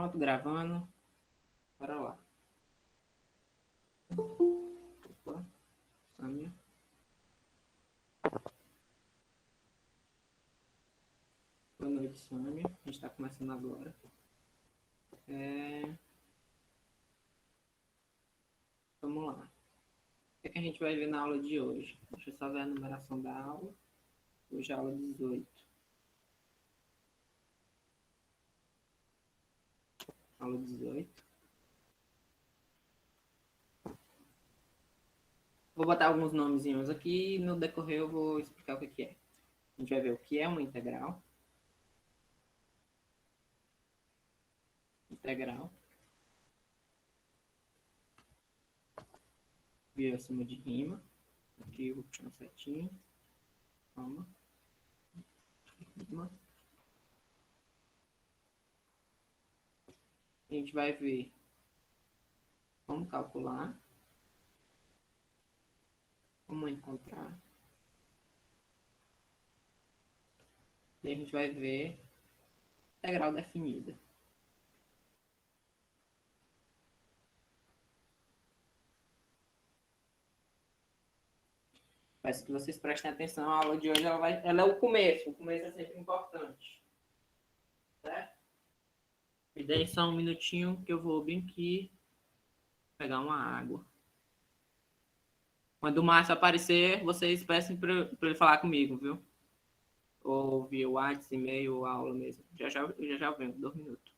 Pronto, gravando. Bora lá. Opa, Samia. Boa noite, Samia. A gente está começando agora. Vamos lá. O que é que a gente vai ver na aula de hoje? Deixa eu só ver a numeração da aula. Hoje é a aula 18. Aula 18. Vou botar alguns nomezinhos aqui e no decorrer eu vou explicar o que é. A gente vai ver o que é uma integral. Integral. Via acima de rima. Aqui eu vou puxar um setinho. Calma. Rima. A gente vai ver como calcular, como encontrar. E a gente vai ver integral definida. Peço que vocês prestem atenção, a aula de hoje ela é o começo. O começo é sempre importante. Certo? Me deem só um minutinho que eu vou vir aqui pegar uma água. Quando o Márcio aparecer, vocês peçam para ele falar comigo, viu? Ou via WhatsApp, e-mail, ou aula mesmo. Já venho, 2 minutos.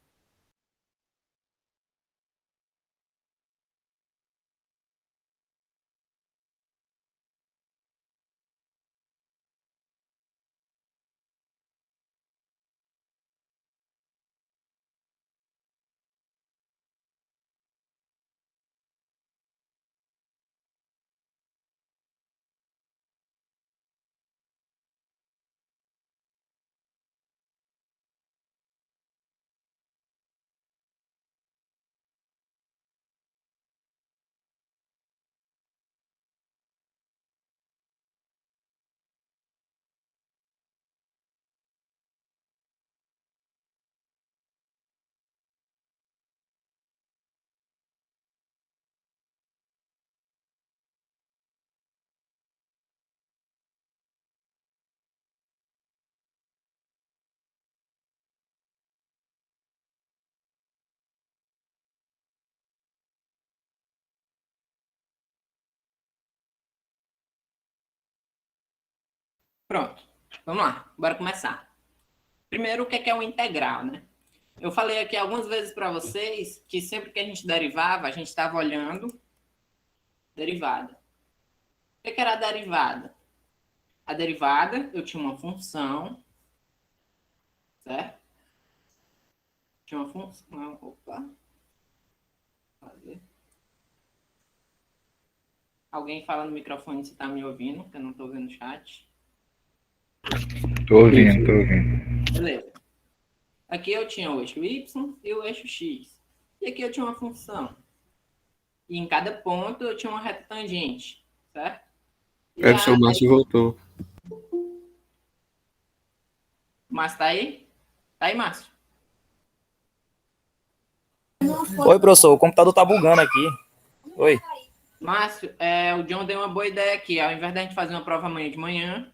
Pronto. Vamos lá. Bora começar. Primeiro, o que é uma integral, né? Eu falei aqui algumas vezes para vocês que sempre que a gente derivava, a gente estava olhando derivada. O que era a derivada? A derivada, eu tinha uma função, certo? Tinha uma função, opa. Fazer. Alguém fala no microfone se está me ouvindo, que eu não estou vendo o chat. Tô ouvindo. Beleza. Aqui eu tinha o eixo y e o eixo x. E aqui eu tinha uma função. E em cada ponto eu tinha uma reta tangente, certo? É, o seu Márcio voltou. Márcio tá aí? Tá aí, Márcio? Oi, professor, o computador tá bugando aqui. Oi. Márcio, o John deu uma boa ideia aqui. Ao invés da gente fazer uma prova amanhã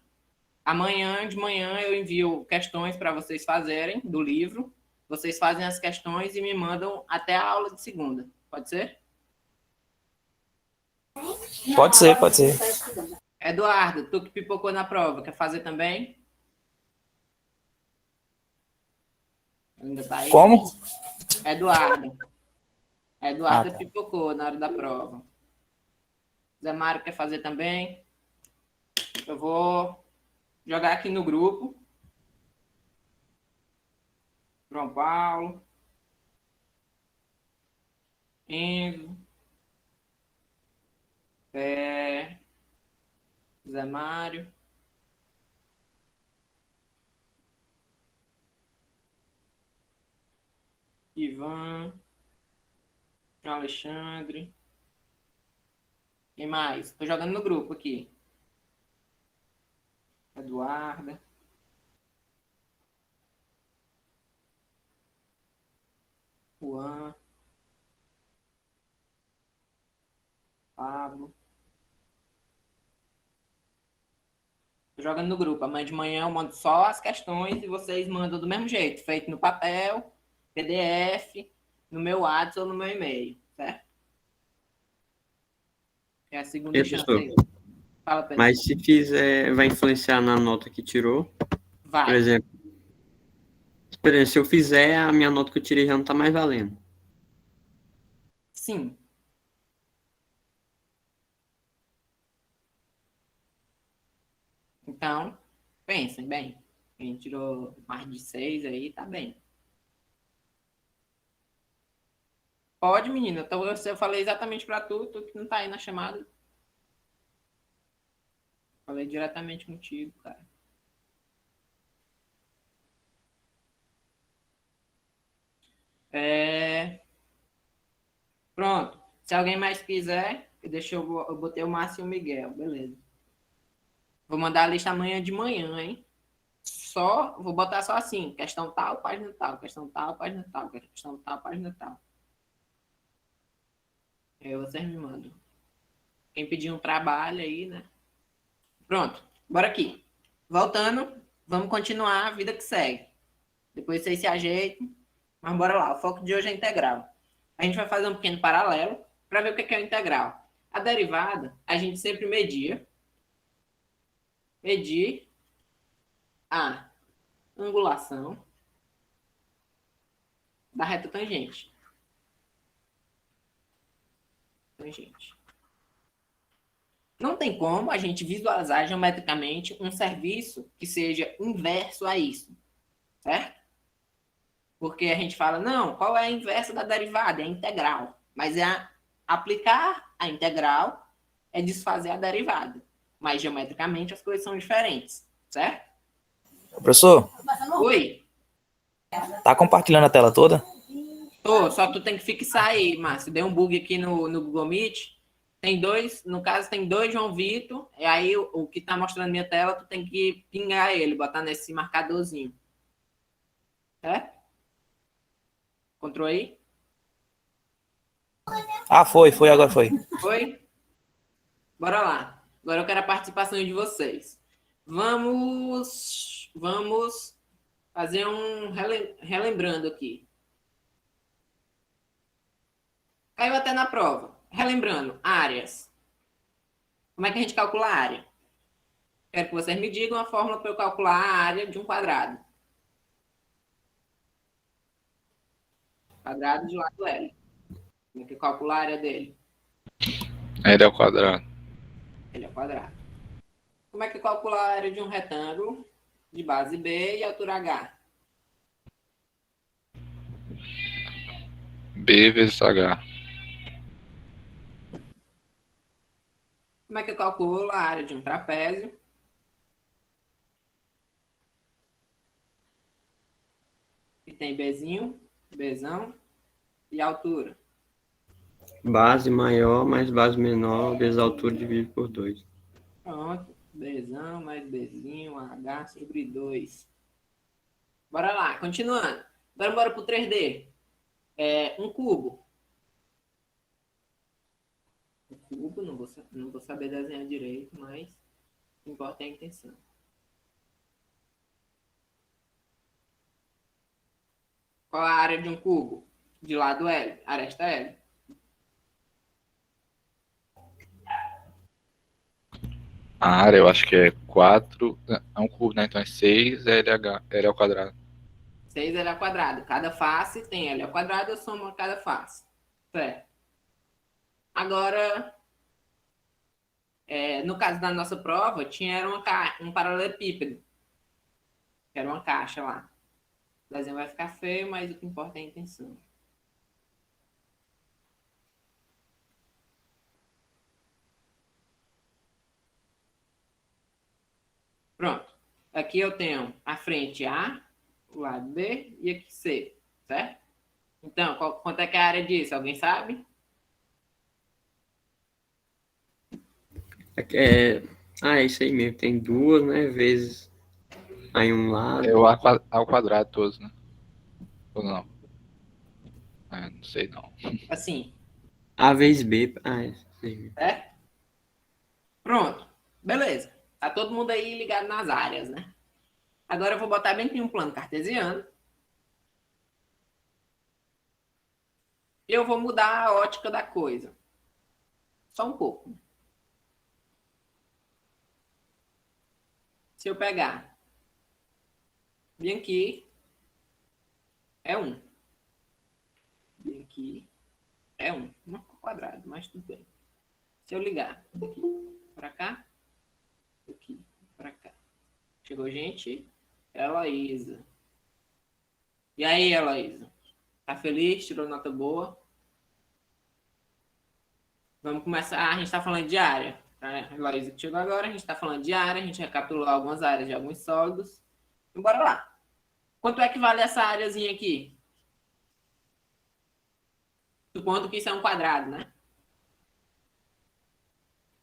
de manhã eu envio questões para vocês fazerem do livro. Vocês fazem as questões e me mandam até a aula de segunda. Pode ser? Pode ser, pode ser. Eduardo, tu que pipocou na prova, quer fazer também? Ainda tá aí? Como? Eduardo. Eduardo tá. pipocou na hora da prova. Zé Mário quer fazer também? Eu vou jogar aqui no grupo. João Paulo. Enzo. Zé Mário. Ivan. Alexandre. Quem mais? Estou jogando no grupo aqui. Eduarda. Juan, Pablo. Jogando no grupo. Amanhã de manhã eu mando só as questões e vocês mandam do mesmo jeito, feito no papel, PDF, no meu WhatsApp ou no meu e-mail, certo? É a segunda E, chance professor, aí. Fala, Pedro. mas se fizer, vai influenciar na nota que tirou? Por Vai. exemplo, se eu fizer, a minha nota que eu tirei já não tá mais valendo. Sim. Então, pensem bem. Quem tirou mais de 6 aí, tá bem. Pode, menina. Então, eu falei exatamente pra tu que não tá aí na chamada. Falei diretamente contigo, cara. Pronto. Se alguém mais quiser, eu botei o Márcio e o Miguel. Beleza. Vou mandar a lista amanhã de manhã, hein? Vou botar só assim, questão tal, página tal, questão tal, página tal, questão tal, página tal. Aí vocês me mandam. Quem pedir um trabalho aí, né? Pronto, bora aqui. Voltando, vamos continuar a vida que segue. Depois vocês se ajeitam, mas bora lá. O foco de hoje é integral. A gente vai fazer um pequeno paralelo para ver o que é o integral. A derivada, a gente sempre medir a angulação da reta tangente. Não tem como a gente visualizar geometricamente um serviço que seja inverso a isso, certo? Porque a gente fala, não, qual é a inversa da derivada? É a integral. Mas aplicar a integral é desfazer a derivada. Mas geometricamente as coisas são diferentes, certo? Professor, Oi? tá compartilhando a tela toda? Tô, só tu tem que fixar aí, Márcio. Deu um bug aqui no Google Meet. Tem dois, no caso tem dois João Vitor, e aí o que tá mostrando minha tela, tu tem que pingar ele, botar nesse marcadorzinho. Certo? Encontrou aí? Ah, foi, agora foi. Foi? Bora lá. Agora eu quero a participação de vocês. Vamos fazer um relembrando aqui. Caiu até na prova. Relembrando, áreas. Como é que a gente calcula a área? Quero que vocês me digam a fórmula para eu calcular a área de um quadrado. Quadrado de lado L. Como é que eu calculo a área dele? L ao quadrado. Ele é quadrado. Como é que eu calculo a área de um retângulo de base B e altura H? B vezes H. Como é que eu calculo a área de um trapézio? Que tem Bzinho, Bzão e altura. Base maior mais base menor vezes a altura dividido por 2. Pronto. Bzão mais Bzinho, H sobre 2. Bora lá, continuando. Agora bora pro 3D. Um cubo. Um cubo, não vou saber desenhar direito, mas o que importa é a intenção. Qual a área de um cubo? De lado L, aresta L. A área eu acho que é 4. É um cubo, né? Então é 6 L ao quadrado. 6 L ao quadrado. Cada face tem L ao quadrado, eu somo cada face. Certo. Agora, no caso da nossa prova, tinha um paralelepípedo. Era uma caixa lá. O desenho vai ficar feio, mas o que importa é a intenção. Pronto. Aqui eu tenho a frente A, o lado B e aqui C, certo? Então, quanto é que é a área disso? Alguém sabe? É isso aí mesmo. Tem duas, né? Vezes aí um lado. É o A ao quadrado todos, né? Ou não? Não sei não. Assim, A vezes B. Ah, sim. certo? Pronto. Beleza. Tá todo mundo aí ligado nas áreas, né? Agora eu vou botar bem aqui um plano cartesiano. E eu vou mudar a ótica da coisa. Só um pouco. Se eu pegar bem aqui, é 1. Bem aqui é 1. Um quadrado, mas tudo bem. Se eu ligar daqui para cá, daqui para cá. Chegou gente? Heloísa. E aí, Heloísa? Tá feliz? Tirou nota boa? Vamos começar. A gente está falando de área. A Heloísa que chegou agora, a gente está falando de área. A gente recapitulou algumas áreas de alguns sólidos. E bora lá. Quanto é que vale essa áreazinha aqui? Supondo que isso é um quadrado, né?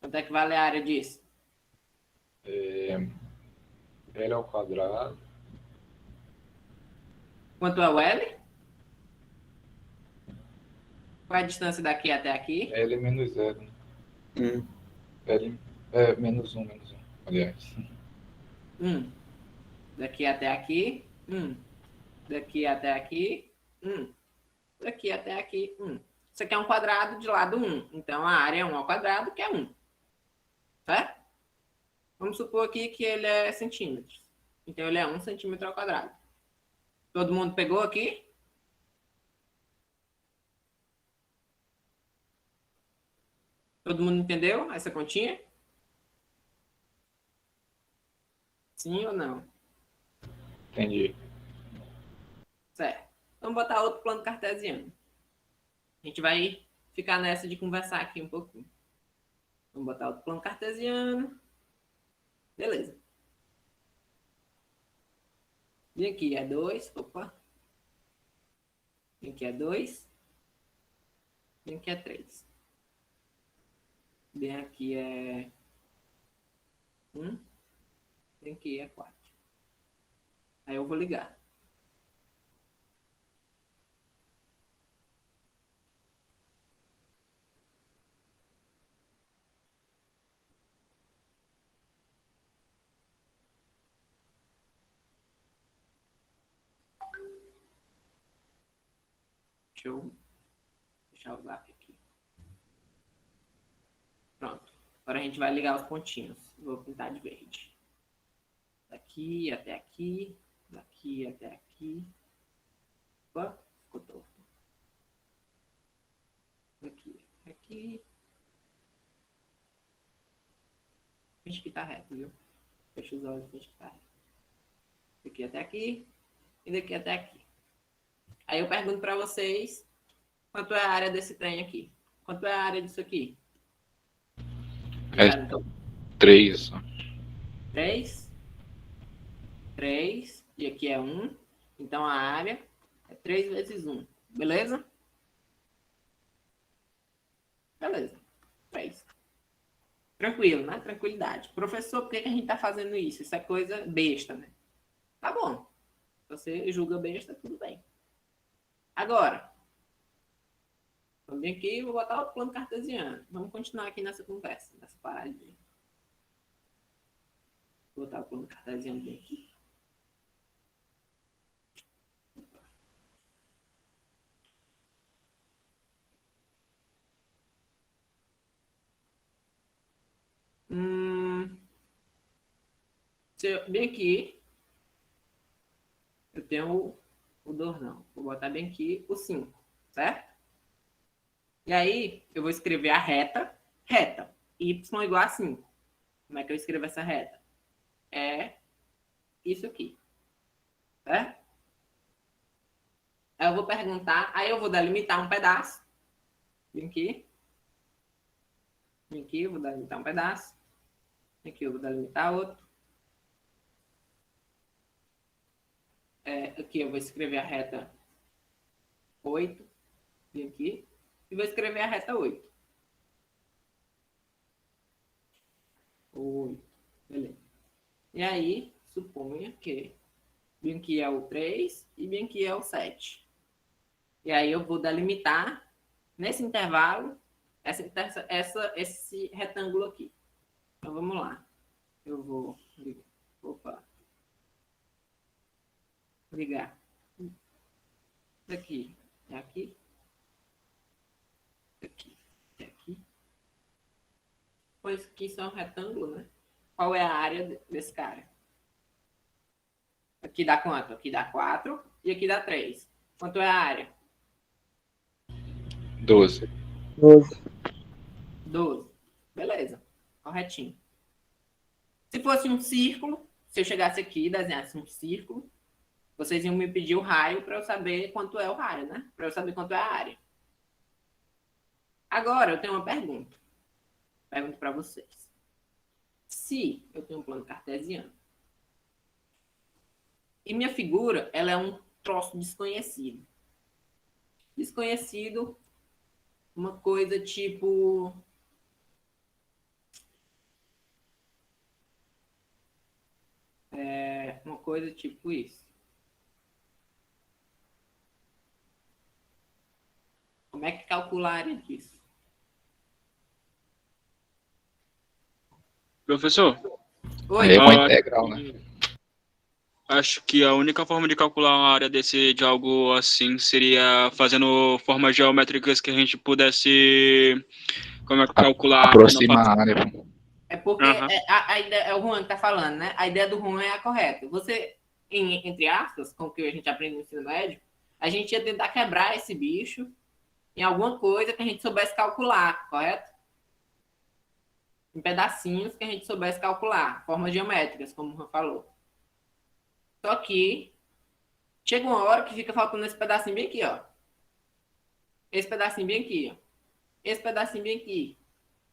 Quanto é que vale a área disso? L ao quadrado. Quanto é o L? Qual é a distância daqui até aqui? L menos 0. Hum. L é menos 1, aliás. 1. Daqui até aqui. 1. Daqui até aqui. 1. Daqui até aqui. 1. Isso aqui é um quadrado de lado 1. Então, a área é 1 ao quadrado, que é 1. Certo? Vamos supor aqui que ele é centímetros. Então, ele é 1 centímetro ao quadrado. Todo mundo pegou aqui? Todo mundo entendeu essa continha? Sim ou não? Entendi. Certo. Vamos botar outro plano cartesiano. A gente vai ficar nessa de conversar aqui um pouquinho. Vamos botar outro plano cartesiano. Beleza. E aqui é 2. Opa. E aqui é 2. E aqui é 3. Bem aqui é 1. Bem aqui é 4. Aí eu vou ligar. Deixa eu deixar o zap aqui. Pronto. Agora a gente vai ligar os pontinhos. Vou pintar de verde. Daqui até aqui. Daqui até aqui. Opa, ficou torto. Daqui, aqui. Finge que tá reto, viu? Fecha os olhos, finge que tá reto. Daqui até aqui. E daqui até aqui. Aí eu pergunto para vocês quanto é a área desse trem aqui. Quanto é a área disso aqui? É Então, 3. 3. 3. E aqui é 1. Então a área é 3 vezes 1. Beleza? Beleza. 3. Tranquilo, né? Tranquilidade. Professor, por que a gente tá fazendo isso? Isso é coisa besta, né? Tá bom. Você julga besta, tudo bem. Agora, vamos vir aqui e vou botar o plano cartesiano. Vamos continuar aqui nessa conversa, nessa paradinha. Vou botar o plano cartesiano bem aqui. Bem aqui, eu tenho o 2 não. Vou botar bem aqui o 5, certo? E aí, eu vou escrever a reta. Reta. Y igual a 5. Como é que eu escrevo essa reta? É isso aqui. Certo? Aí eu vou perguntar, aí eu vou delimitar um pedaço. Vem aqui. Vem aqui, eu vou delimitar um pedaço. Aqui eu vou delimitar outro. Aqui eu vou escrever a reta 8. Vem aqui. E vou escrever a reta 8. 8. Beleza. E aí, suponha que bem aqui é o 3 e bem aqui é o 7. E aí eu vou delimitar nesse intervalo esse retângulo aqui. Então vamos lá. Eu vou ligar. Opa. Ligar. Daqui. É aqui. Aqui. É aqui. Pois aqui são um retângulo, né? Qual é a área desse cara? Aqui dá quanto? Aqui dá 4 e aqui dá 3. Quanto é a área? 12. 12. Beleza. Corretinho. Se fosse um círculo, se eu chegasse aqui e desenhasse um círculo, vocês iam me pedir o raio para eu saber quanto é o raio, né? Para eu saber quanto é a área. Agora, eu tenho uma pergunta. Pergunto para vocês. Se eu tenho um plano cartesiano e minha figura ela é um troço desconhecido. Desconhecido, uma coisa tipo... uma coisa tipo isso. Como é que calcula a área disso? Professor, Aí é Oi? uma integral, né? acho que a única forma de calcular uma área de algo assim seria fazendo formas geométricas que a gente pudesse calcular. Aproximar a área. Pô. É porque Aham. a ideia, é o Juan que está falando, né? A ideia do Juan é a correta. Você, entre aspas, com o que a gente aprende no ensino médio, a gente ia tentar quebrar esse bicho em alguma coisa que a gente soubesse calcular, correto? Em pedacinhos que a gente soubesse calcular, formas geométricas, como o Juan falou. Só que chega uma hora que fica faltando esse pedacinho bem aqui, ó. Esse pedacinho bem aqui, ó. Esse pedacinho bem aqui.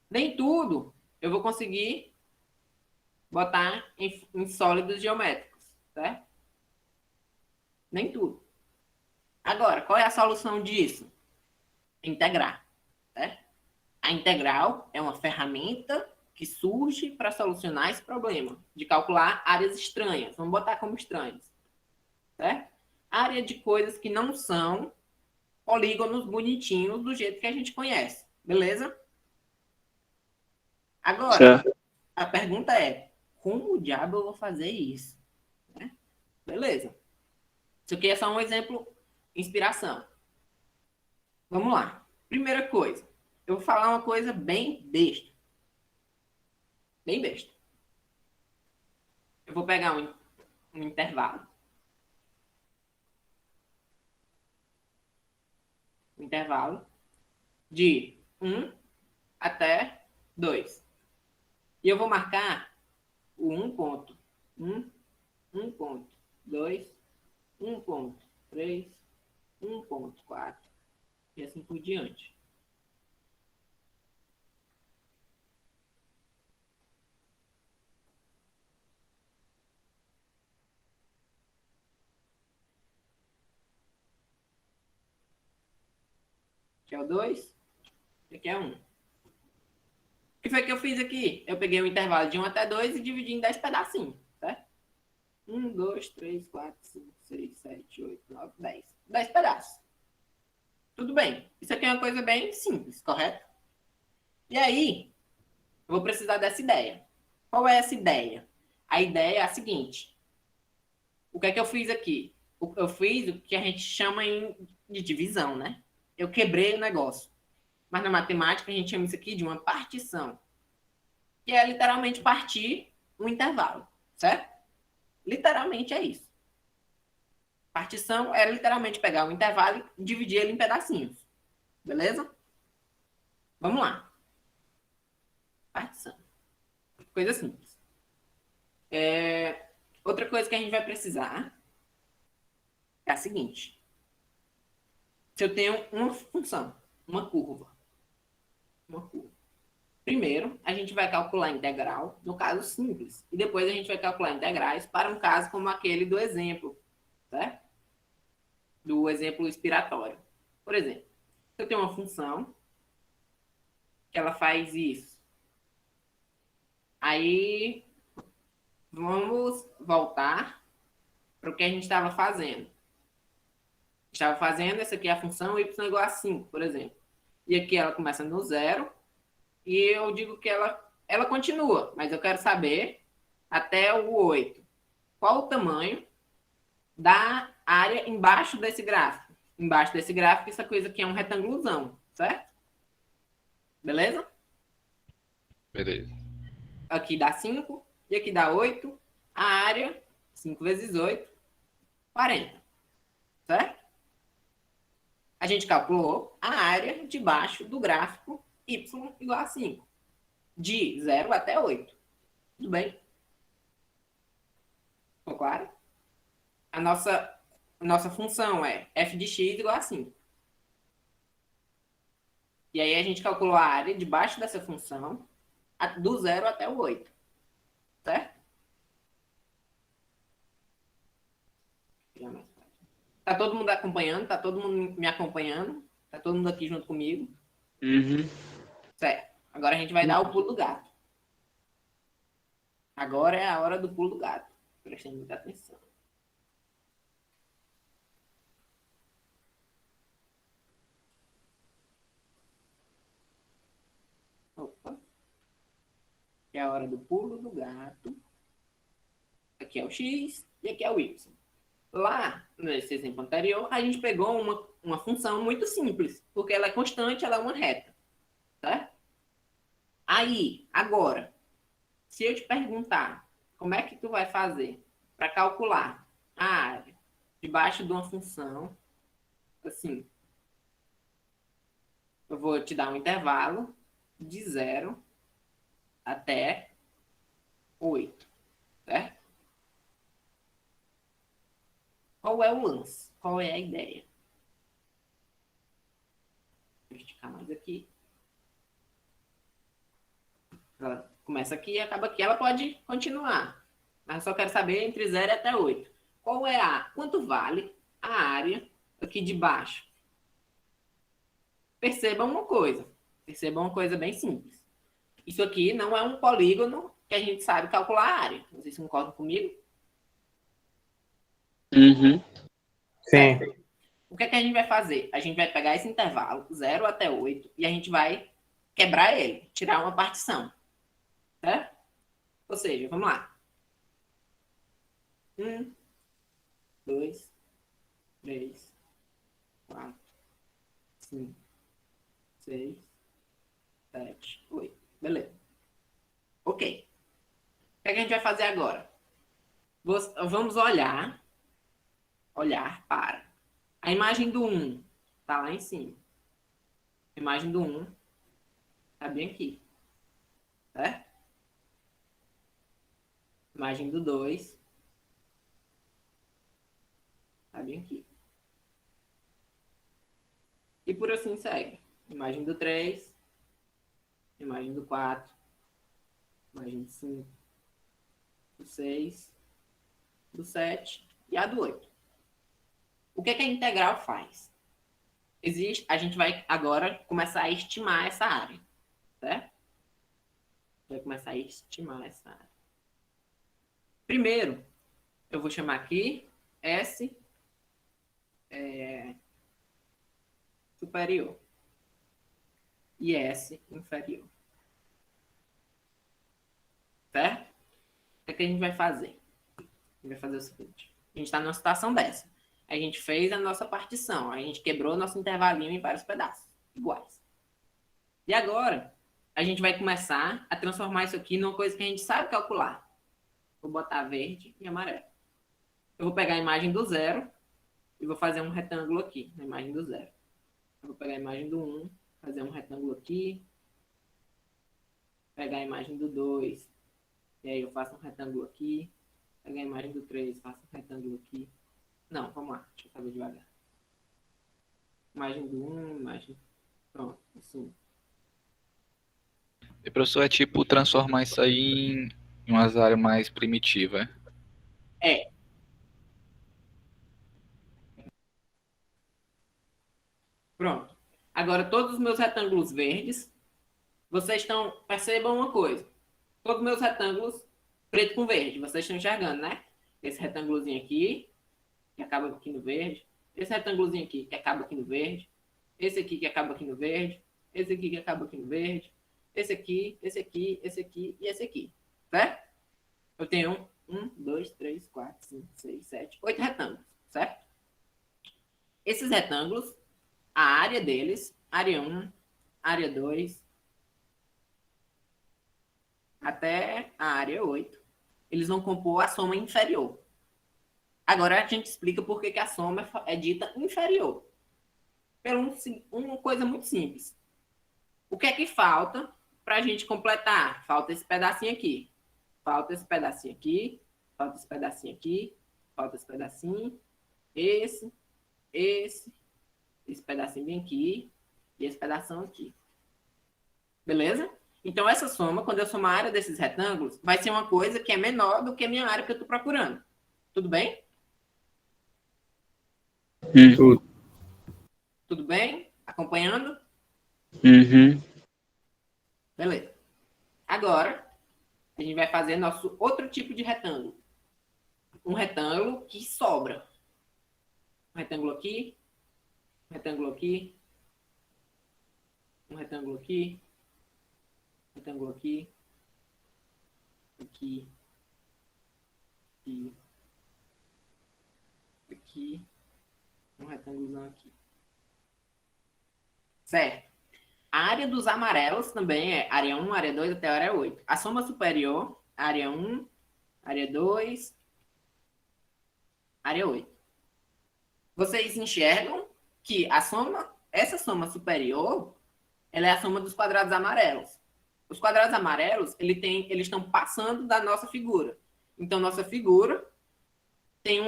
Nem tudo eu vou conseguir botar em sólidos geométricos, certo? Nem tudo. Agora, qual é a solução disso? Integrar, certo? A integral é uma ferramenta que surge para solucionar esse problema de calcular áreas estranhas. Vamos botar como estranhas, certo? Área de coisas que não são polígonos bonitinhos do jeito que a gente conhece, beleza? Agora, Certo. a pergunta é, como o diabo eu vou fazer isso? Né? Beleza. Isso aqui é só um exemplo, inspiração. Vamos lá. Primeira coisa, eu vou falar uma coisa bem besta. Bem besta. Eu vou pegar um intervalo. Um intervalo de 1 até 2. E eu vou marcar o 1.1, 1.2, 1.3, 1.4 e assim por diante. Aqui é o 2, aqui é 1. O que foi que eu fiz aqui? Eu peguei um intervalo de 1 até 2 e dividi em 10 pedacinhos, certo? 1, 2, 3, 4, 5, 6, 7, 8, 9, 10. 10 pedaços. Tudo bem. Isso aqui é uma coisa bem simples, correto? E aí, eu vou precisar dessa ideia. Qual é essa ideia? A ideia é a seguinte. O que é que eu fiz aqui? Eu fiz o que a gente chama de divisão, né? Eu quebrei o negócio. Mas na matemática a gente chama isso aqui de uma partição. Que é literalmente partir um intervalo, certo? Literalmente é isso. Partição é literalmente pegar um intervalo e dividir ele em pedacinhos. Beleza? Vamos lá. Partição. Coisa simples. Outra coisa que a gente vai precisar é a seguinte. Se eu tenho uma função, uma curva. Primeiro, a gente vai calcular a integral no caso simples. E depois a gente vai calcular integrais para um caso como aquele do exemplo, certo? Do exemplo expiratório. Por exemplo, se eu tenho uma função que ela faz isso. Aí, vamos voltar para o que a gente estava fazendo. estava fazendo, essa aqui é a função y igual a 5, por exemplo. E aqui ela começa no 0, e eu digo que ela continua, mas eu quero saber até o 8. Qual o tamanho da área embaixo desse gráfico? Embaixo desse gráfico, essa coisa aqui é um retângulozão, certo? Beleza? Beleza. Aqui dá 5 e aqui dá 8. A área, 5 vezes 8, 40. Certo? A gente calculou a área debaixo do gráfico y igual a 5. De 0 até 8. Tudo bem? Ficou claro? A nossa função é f de x igual a 5. E aí a gente calculou a área debaixo dessa função do 0 até o 8. Certo? Tá todo mundo acompanhando? Tá todo mundo me acompanhando? Tá todo mundo aqui junto comigo? Uhum. Certo. Agora a gente vai dar o pulo do gato. Agora é a hora do pulo do gato. Prestem muita atenção. Opa. É a hora do pulo do gato. Aqui é o x e aqui é o y. Lá, nesse exemplo anterior, a gente pegou uma função muito simples, porque ela é constante, ela é uma reta. Certo? Aí, agora, se eu te perguntar como é que tu vai fazer para calcular a área debaixo de uma função, assim, eu vou te dar um intervalo de 0 até 8, certo? Qual é o lance? Qual é a ideia? Vou esticar mais aqui. Ela começa aqui e acaba aqui. Ela pode continuar. Mas eu só quero saber entre 0 e até 8. Quanto vale a área aqui de baixo? Percebam uma coisa. Percebam uma coisa bem simples. Isso aqui não é um polígono que a gente sabe calcular a área. Vocês concordam comigo? Uhum. Sim. O que é que a gente vai fazer? A gente vai pegar esse intervalo, 0 até 8, e a gente vai quebrar ele, tirar uma partição. Certo? Ou seja, vamos lá. 1, 2, 3, 4, 5, 6, 7, 8. Beleza. Ok. O que é que a gente vai fazer agora? Vamos olhar para a imagem do 1. Está lá em cima. A imagem do 1 está bem aqui. Certo? Imagem do 2 está bem aqui. E por assim segue. Imagem do 3, imagem do 4, imagem do 5, do 6, do 7 e a do 8. O que é que a integral faz? A gente vai agora começar a estimar essa área. Certo? Vai começar a estimar essa área. Primeiro, eu vou chamar aqui S superior e S inferior. Certo? O que é que a gente vai fazer? A gente vai fazer o seguinte. A gente está numa situação dessa. A gente fez a nossa partição. A gente quebrou o nosso intervalinho em vários pedaços iguais. E agora, a gente vai começar a transformar isso aqui numa coisa que a gente sabe calcular. Vou botar verde e amarelo. Eu vou pegar a imagem do 0 e vou fazer um retângulo aqui, na imagem do 0. Eu vou pegar a imagem do 1, fazer um retângulo aqui. Pegar a imagem do 2, e aí eu faço um retângulo aqui. Pegar a imagem do 3, faço um retângulo aqui. Não, vamos lá, deixa eu fazer devagar. Imagem do 1, imagem... Pronto, assim. E professor, é tipo transformar isso aí em umas áreas mais primitivas, É. Pronto. Agora, todos os meus retângulos verdes, percebam uma coisa. Todos os meus retângulos preto com verde, vocês estão enxergando, né? Esse retângulozinho aqui, que acaba aqui no verde. esse retângulozinho aqui, que acaba aqui no verde, esse aqui que acaba aqui no verde, esse aqui que acaba aqui no verde, esse aqui, esse aqui, esse aqui e esse aqui, certo? Eu tenho 1, 2, 3, 4, 5, 6, 7, 8 retângulos, certo? Esses retângulos, a área deles, área 1, área 2, até a área 8, eles vão compor a soma inferior. Agora a gente explica por que a soma é dita inferior. Por uma coisa muito simples. O que é que falta para a gente completar? Falta esse pedacinho aqui. Falta esse pedacinho aqui. Falta esse pedacinho aqui. Falta esse pedacinho. Esse pedacinho bem aqui. E esse pedacinho aqui. Beleza? Então, essa soma, quando eu somar a área desses retângulos, vai ser uma coisa que é menor do que a minha área que eu estou procurando. Tudo bem? Tudo. Tudo bem? Acompanhando? Uhum. Beleza. Agora, a gente vai fazer nosso outro tipo de retângulo. Um retângulo que sobra. Um retângulo aqui. Um retângulo aqui. Um retângulo aqui. Um retângulo aqui. Aqui. Aqui. Aqui. Um retângulo aqui. Certo. A área dos amarelos também é área 1, área 2 até a área 8. A soma superior, área 1, área 2, área 8. Vocês enxergam que essa soma superior, ela é a soma dos quadrados amarelos. Os quadrados amarelos, eles estão passando da nossa figura. Então, nossa figura tem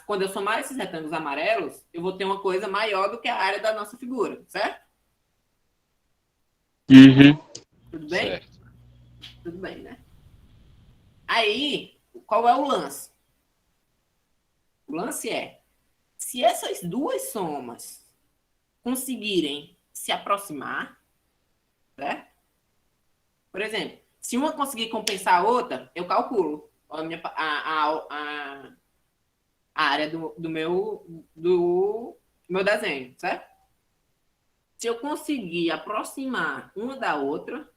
quando eu somar esses retângulos amarelos, eu vou ter uma coisa maior do que a área da nossa figura, certo? Uhum. Tudo bem? Certo. Tudo bem, né? Aí, qual é o lance? O lance é, se essas duas somas conseguirem se aproximar, certo? Por exemplo, se uma conseguir compensar a outra, eu calculo a área do meu desenho, certo? Se eu conseguir aproximar uma da outra,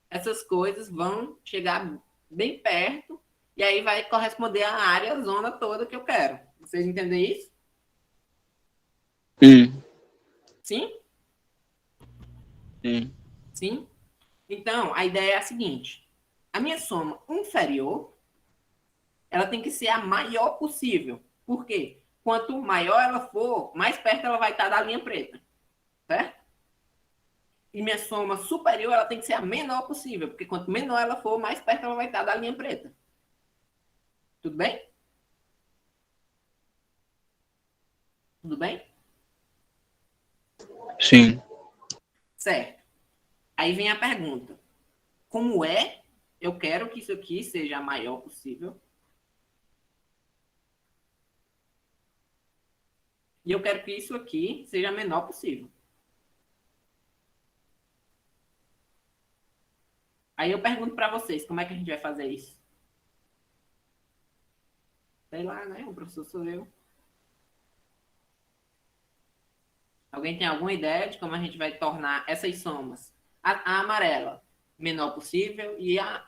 essas coisas vão chegar bem perto e aí vai corresponder à área, à zona toda que eu quero. Vocês entendem isso? Sim? Sim. Sim? Então, a ideia é a seguinte. A minha soma inferior, ela tem que ser a maior possível. Por quê? Quanto maior ela for, mais perto ela vai estar da linha preta. Certo? E minha soma superior, ela tem que ser a menor possível. Porque quanto menor ela for, mais perto ela vai estar da linha preta. Tudo bem? Tudo bem? Sim. Certo. Aí vem a pergunta. Como é? Eu quero que isso aqui seja a maior possível. E eu quero que isso aqui seja a menor possível. Aí eu pergunto para vocês, como é que a gente vai fazer isso? Sei lá, né? O professor sou eu. Alguém tem alguma ideia de como a gente vai tornar essas somas? A amarela, menor possível, e a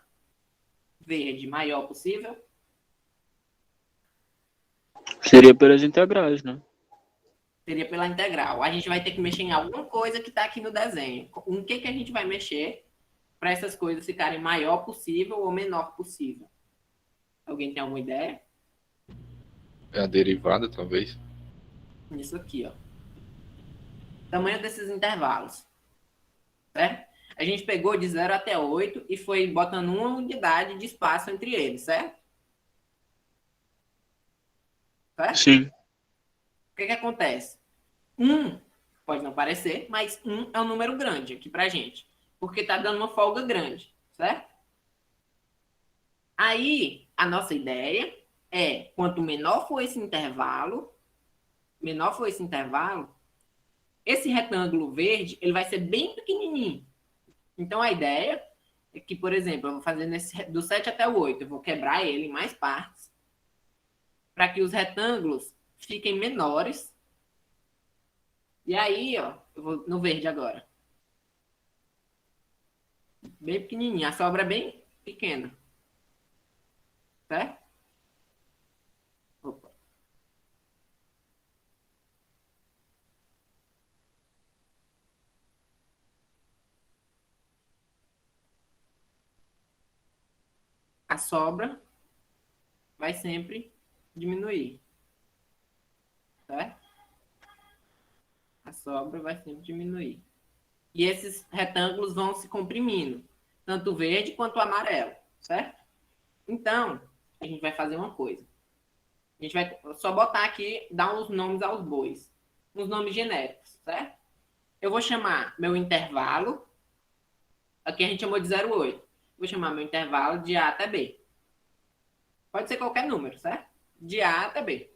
verde, maior possível? Seria pelas integrais, né? Seria pela integral. A gente vai ter que mexer em alguma coisa que está aqui no desenho. Em que a gente vai mexer para essas coisas ficarem maior possível ou menor possível? Alguém tem alguma ideia? É a derivada, talvez. Isso aqui, ó. Tamanho desses intervalos. Certo? A gente pegou de 0 até 8 e foi botando uma unidade de espaço entre eles, certo? Certo? Sim. O que acontece? 1 pode não parecer, mas 1 é um número grande aqui pra gente. Porque tá dando uma folga grande, certo? Aí, a nossa ideia é, quanto menor for esse intervalo, esse retângulo verde, ele vai ser bem pequenininho. Então, a ideia é que, por exemplo, eu vou fazer do 7 até o 8, eu vou quebrar ele em mais partes, para que os retângulos fiquem menores. E aí, ó, eu vou no verde agora. Bem pequenininha. A sobra é bem pequena. Certo? Opa. A sobra vai sempre diminuir. Certo? A sobra vai sempre diminuir. E esses retângulos vão se comprimindo. Tanto o verde quanto o amarelo. Certo? Então, a gente vai fazer uma coisa. A gente vai só botar aqui, dar uns nomes aos bois. Uns nomes genéricos, certo? Eu vou chamar meu intervalo. Aqui a gente chamou de 0,8. Vou chamar meu intervalo de A até B. Pode ser qualquer número, certo? De A até B.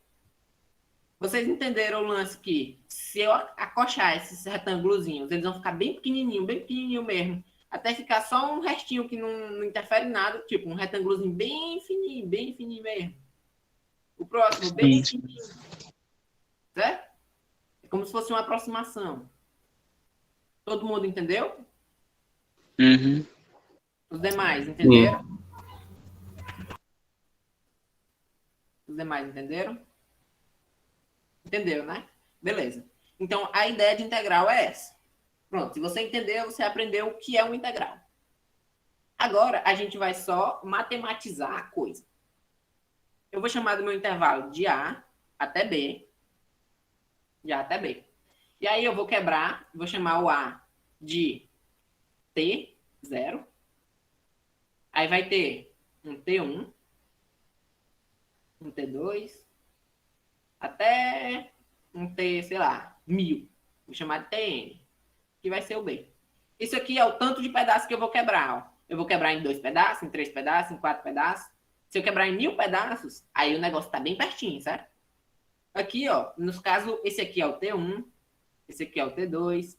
Vocês entenderam o lance que se eu acochar esses retângulozinhos, eles vão ficar bem pequenininho mesmo. Até ficar só um restinho que não interfere em nada. Tipo, um retângulozinho bem fininho mesmo. O próximo, bem fininho. Certo? É como se fosse uma aproximação. Todo mundo entendeu? Uhum. Os demais entenderam? Os demais entenderam? Entendeu, né? Beleza. Então, a ideia de integral é essa. Pronto, se você entendeu, você aprendeu o que é uma integral. Agora, a gente vai só matematizar a coisa. Eu vou chamar do meu intervalo de A até B. De A até B. E aí eu vou quebrar, vou chamar o A de T0. Aí vai ter um T1, um T2, até um T, sei lá, 1000. Vou chamar de Tn, que vai ser o B. Isso aqui é o tanto de pedaços que eu vou quebrar. Ó. Eu vou quebrar em 2 pedaços, em 3 pedaços, em 4 pedaços. Se eu quebrar em 1000 pedaços, aí o negócio tá bem pertinho, certo? Aqui, ó, nos casos, esse aqui é o T1, esse aqui é o T2,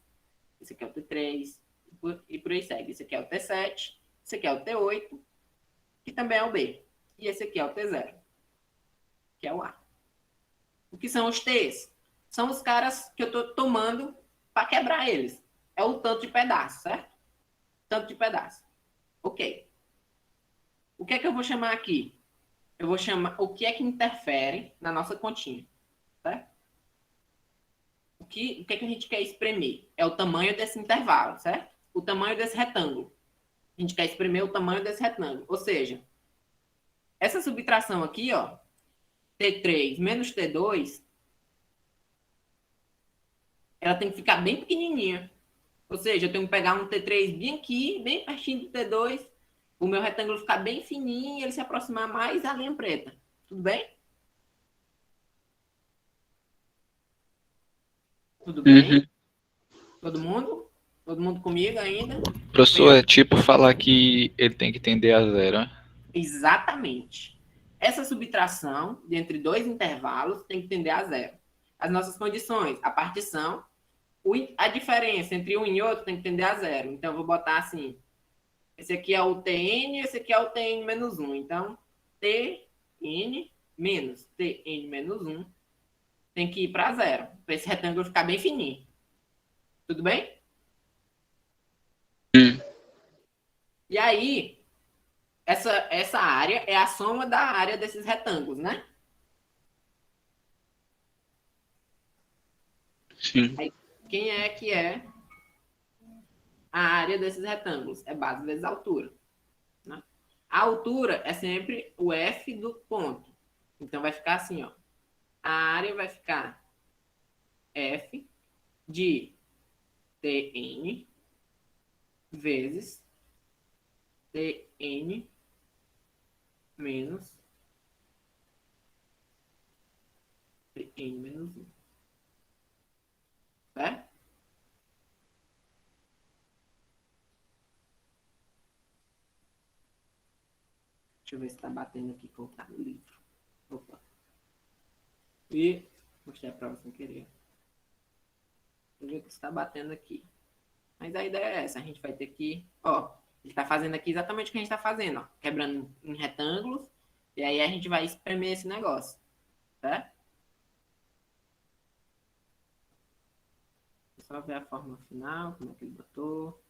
esse aqui é o T3, e por aí segue. Esse aqui é o T7, esse aqui é o T8, que também é o B. E esse aqui é o T0, que é o A. O que são os T's? São os caras que eu estou tomando para quebrar eles. É o tanto de pedaço, certo? Tanto de pedaço. Ok. O que é que eu vou chamar aqui? Eu vou chamar o que é que interfere na nossa continha, certo? O que é que a gente quer espremer? É o tamanho desse intervalo, certo? O tamanho desse retângulo. A gente quer espremer o tamanho desse retângulo. Ou seja, essa subtração aqui, ó, T3 menos T2, ela tem que ficar bem pequenininha. Ou seja, eu tenho que pegar um T3 bem aqui, bem pertinho do T2, o meu retângulo ficar bem fininho e ele se aproximar mais da linha preta. Tudo bem? Tudo bem? Uhum. Todo mundo? Todo mundo comigo ainda? Professor, é tipo falar que ele tem que tender a zero, né? Exatamente. Essa subtração de entre dois intervalos tem que tender a zero. As nossas condições, a partição, a diferença entre um e outro tem que tender a zero. Então, eu vou botar assim, esse aqui é o Tn, esse aqui é o Tn menos 1. Então, Tn menos Tn menos 1 tem que ir para zero, para esse retângulo ficar bem fininho. Tudo bem? E aí, essa área é a soma da área desses retângulos, né? Sim. Aí, quem é que é a área desses retângulos? É base vezes altura. Né? A altura é sempre o F do ponto. Então, vai ficar assim, ó. A área vai ficar F de Tn vezes Tn menos Tn menos 1. Certo? Deixa eu ver se está batendo aqui, colocar no livro. Opa. E mostrei a prova sem querer. Deixa eu ver que está batendo aqui. Mas a ideia é essa. A gente vai ter que... Ó, ele está fazendo aqui exatamente o que a gente está fazendo. Ó, quebrando em retângulos. E aí a gente vai espremer esse negócio. Certo? só ver a forma final, como é que ele botou.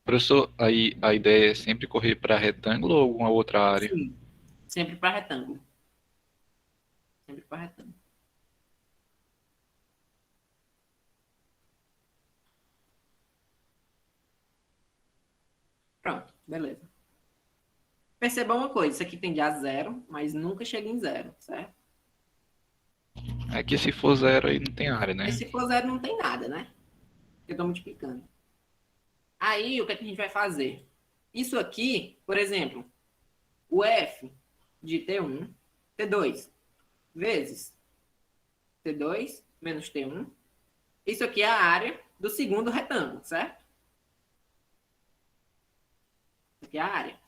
Professor, aí a ideia é sempre correr para retângulo ou alguma outra área? Sim, sempre para retângulo. Sempre para retângulo. Pronto, beleza. Perceba uma coisa, isso aqui tende a zero, mas nunca chega em zero, certo? É que se for zero aí não tem área, né? E se for zero, não tem nada, né? Eu estou multiplicando. Aí, o que, é que a gente vai fazer? Isso aqui, por exemplo, o f de T1, T2, vezes T2 menos T1. Isso aqui é a área do segundo retângulo, certo? Isso aqui é a área.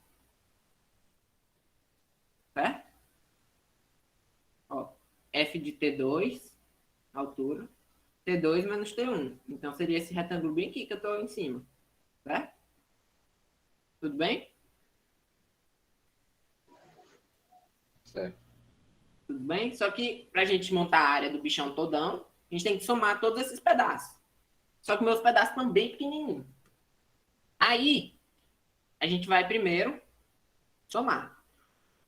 Certo? Ó, f de T2, altura, T2 menos T1. Então, seria esse retângulo bem aqui que eu estou em cima. Certo? Tudo bem? Certo. Tudo bem? Só que para a gente montar a área do bichão todão, a gente tem que somar todos esses pedaços. Só que meus pedaços estão bem pequenininhos. Aí, a gente vai primeiro somar.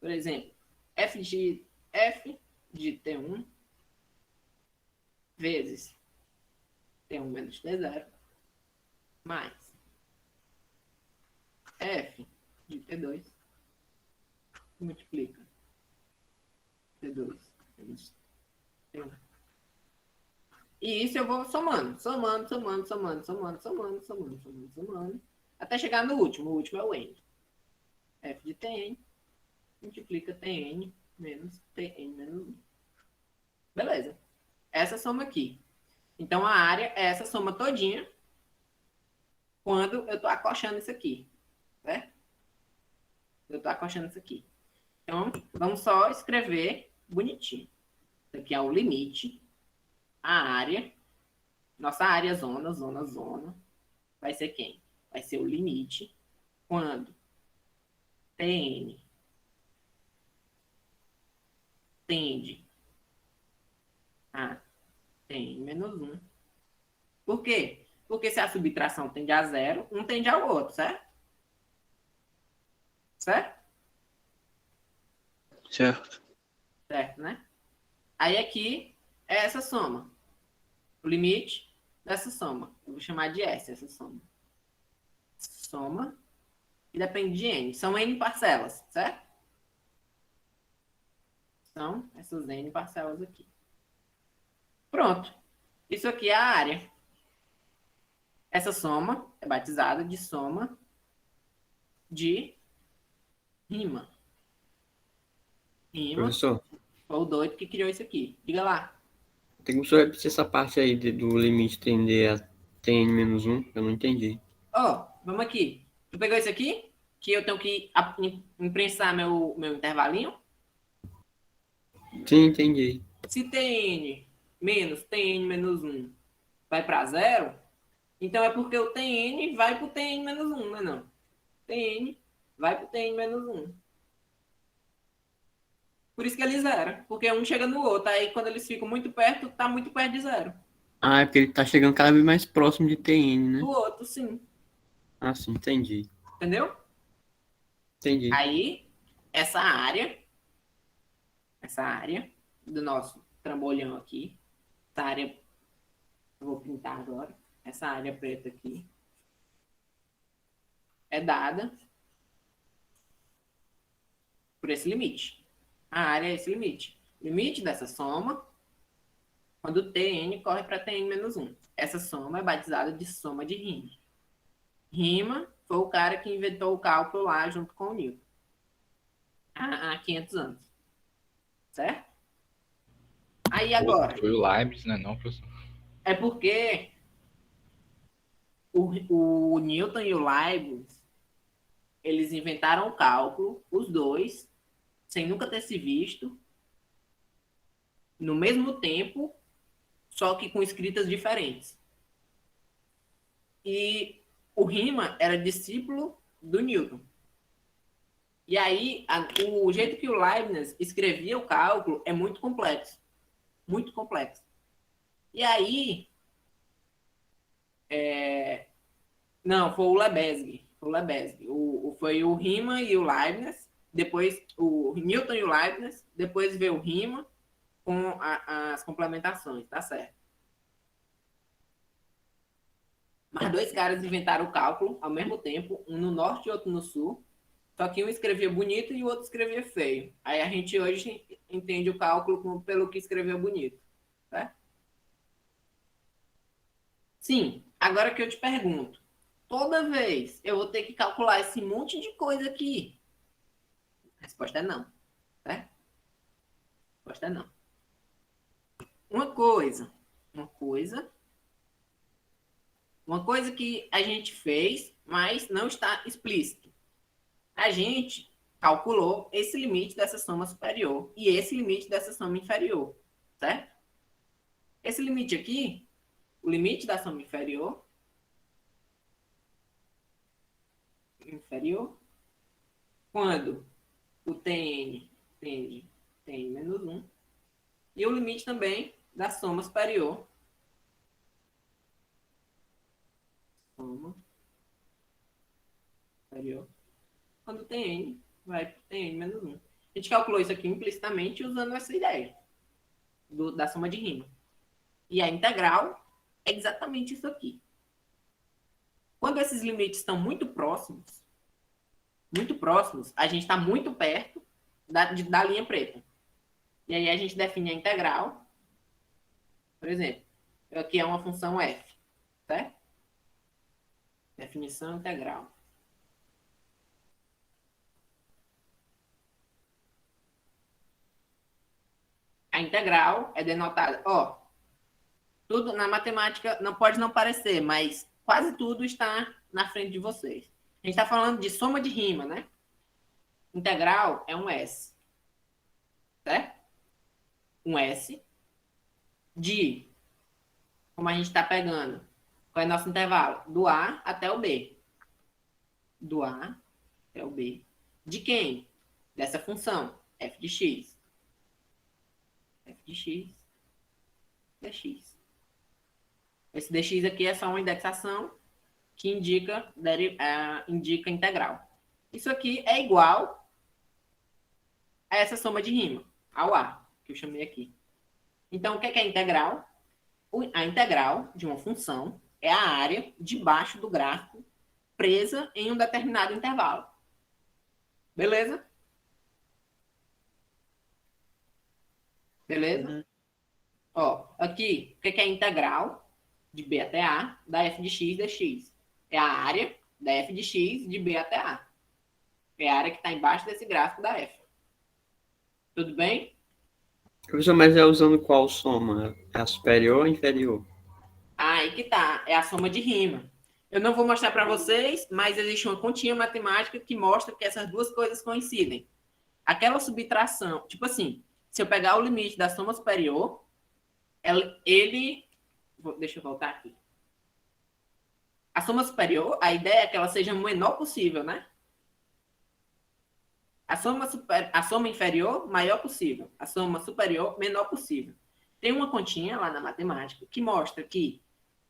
Por exemplo, f de T1 vezes T1 menos T0 mais f de T2 multiplica T2 menos T1. E isso eu vou somando, somando, até chegar no último. O último é o n. F de Tn multiplica Tn menos Tn menos 1. Beleza. Essa soma aqui. Então, a área é essa soma todinha quando eu estou acochando isso aqui. Certo? Eu estou acochando isso aqui. Então, vamos só escrever bonitinho. Isso aqui é o limite. A área, nossa área zona, vai ser quem? Vai ser o limite quando Tn tende a Tn menos 1. Por quê? Porque se a subtração tende a zero, um tende ao outro, certo? Certo? Certo. Certo, né? Aí aqui é essa soma. O limite dessa soma. Eu vou chamar de S, essa soma. Soma. E depende de N. São N parcelas, certo? São essas N parcelas aqui. Pronto. Isso aqui é a área. Essa soma é batizada de soma de rima. Rima. Professor, Foi o doido que criou isso aqui. Diga lá. tem como só repetir essa parte aí do limite tender a Tn menos 1? Eu não entendi. Ó, vamos aqui. Tu pegou isso aqui? Que eu tenho que imprensar meu intervalinho? Sim, entendi. Se Tn menos 1 vai para zero, então é porque o Tn vai para o Tn menos 1, não é não? Tn vai para o Tn menos 1. Por isso que ele zera, porque um chega no outro. Aí quando eles ficam muito perto, tá muito perto de zero. Ah, é porque ele tá chegando cada vez mais próximo de Tn, né? Do outro, sim. Ah, sim, entendi. Entendeu? Entendi. Aí, essa área do nosso trambolhão aqui, essa área, eu vou pintar agora, essa área preta aqui, é dada por esse limite. A área é esse limite. Limite dessa soma, quando Tn corre para Tn menos 1. Essa soma é batizada de soma de rima. Rima foi o cara que inventou o cálculo lá junto com o Newton. Há 500 anos. Certo? Aí agora. Foi o Leibniz, né, não, professor? É porque o Newton e o Leibniz, eles inventaram o cálculo, os dois, sem nunca ter se visto, no mesmo tempo, só que com escritas diferentes. E o Riemann era discípulo do Newton. E aí, o jeito que o Leibniz escrevia o cálculo é muito complexo. Muito complexo. E aí, não, foi o Lebesgue. Foi o Lebesgue. Foi o Riemann e o Leibniz, depois o Newton e o Leibniz, depois veio o Riemann com as complementações, tá certo? Mas dois caras inventaram o cálculo ao mesmo tempo, um no norte e outro no sul, só que um escrevia bonito e o outro escrevia feio. Aí a gente hoje entende o cálculo pelo que escreveu bonito, tá? Sim, agora que eu te pergunto, toda vez eu vou ter que calcular esse monte de coisa aqui? A resposta é não, tá? A resposta é não. Uma coisa, uma coisa, uma coisa que a gente fez, mas não está explícito. A gente calculou esse limite dessa soma superior e esse limite dessa soma inferior, certo? Esse limite aqui, o limite da soma inferior, quando o Tn tende Tn menos 1, e o limite também da soma superior, soma superior, quando Tn vai para Tn menos 1. A gente calculou isso aqui implicitamente usando essa ideia da soma de Riemann. E a integral é exatamente isso aqui. Quando esses limites estão muito próximos, a gente está muito perto da linha preta. E aí a gente define a integral. Por exemplo, aqui é uma função f, certo? Definição integral. A integral é denotada, tudo na matemática não pode não parecer, mas quase tudo está na frente de vocês. A gente está falando de soma de Riemann, né? Integral é um S, certo? Um S de, como a gente está pegando, qual é o nosso intervalo? Do A até o B. Do A até o B. De quem? Dessa função, f de x. F de x, dx. Esse dx aqui é só uma indexação que indica integral. Isso aqui é igual a essa soma de Riemann, ao A, que eu chamei aqui. Então, o que é a integral? A integral de uma função é a área debaixo do gráfico presa em um determinado intervalo. Beleza? Beleza? Uhum. Aqui, o que é a integral de B até A da f de x dx? É a área da f de x de B até A. É a área que está embaixo desse gráfico da f. Tudo bem? Professor, mas é usando qual soma? A superior ou a inferior? Aí que tá, é a soma de Riemann. Eu não vou mostrar para vocês, mas existe uma continha matemática que mostra que essas duas coisas coincidem. Aquela subtração, tipo assim, se eu pegar o limite da soma superior, deixa eu voltar aqui. A soma superior, a ideia é que ela seja o menor possível, né? A soma inferior, maior possível. A soma superior, menor possível. Tem uma continha lá na matemática que mostra que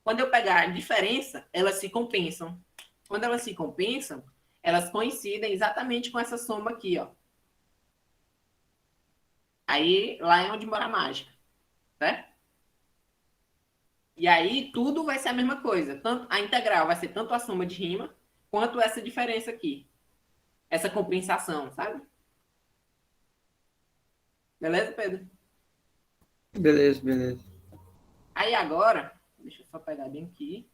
quando eu pegar a diferença, elas se compensam. Quando elas se compensam, elas coincidem exatamente com essa soma aqui, ó. Aí, lá é onde mora a mágica, certo? E aí, tudo vai ser a mesma coisa. Tanto, a integral vai ser tanto a soma de Riemann, quanto essa diferença aqui. Essa compensação, sabe? Beleza, Pedro? Beleza, beleza. Aí agora, deixa eu só pegar bem aqui.